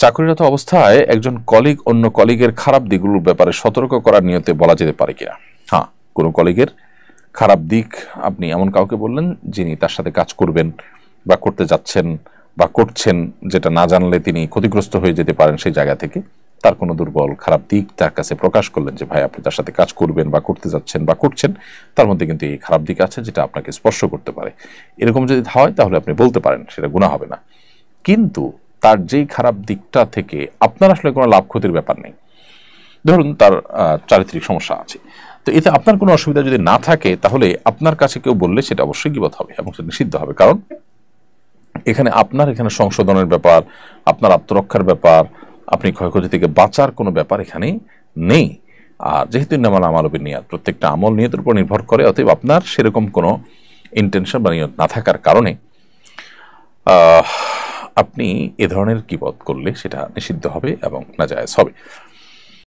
চাকরিরত অবস্থায় একজন কলিগ অন্য কলিগের খারাপ দিকগুলোর ব্যাপারে সতর্ক করার নিয়তে বলা যেতে পারে কিনা? হ্যাঁ, কোনো কলিগের খারাপ দিক আপনি এমন কাউকে বললেন যিনি তার সাথে কাজ করবেন বা করতে যাচ্ছেন বা করছেন, যেটা না জানলে তিনি ক্ষতিগ্রস্ত হয়ে যেতে পারেন, সেই জায়গা থেকে তার কোনো দুর্বল খারাপ দিক তার কাছে প্রকাশ করলেন যে ভাই আপনি তার সাথে কাজ করবেন বা করতে যাচ্ছেন বা করছেন, তার মধ্যে কিন্তু এই খারাপ দিক আছে যেটা আপনাকে স্পর্শ করতে পারে। এরকম যদি হয় তাহলে আপনি বলতে পারেন, সেটা গুনাহ হবে না। কিন্তু তার যেই খারাপ দিকটা থেকে আপনার আসলে কোনো লাভ ক্ষতির ব্যাপার নেই। ধরুন তার চারিত্রিক সমস্যা আছে, তো এতে আপনার কোনো অসুবিধা যদি না থাকে তাহলে আপনার কাছে কেউ বললে সেটা অবশ্যই গীবত হবে এবং সেটা নিষিদ্ধ হবে। কারণ এখানে সংশোধনের ব্যাপার, আপনার আত্মরক্ষার ব্যাপার, আপনি ক্ষয়ক্ষতি থেকে বাঁচার কোনো ব্যাপার এখানে নেই। আর যেহেতু ইন্নামাল আমালু বিন্নিয়াত, প্রত্যেকটা আমল নিয়তের উপর নির্ভর করে, অতএব আপনার সেরকম কোনো ইন্টেনশন বা নিয়ত না থাকার কারণে আপনি এ ধরনের গীবত করলে সেটা নিষিদ্ধ হবে এবং নাজায়েজ হবে।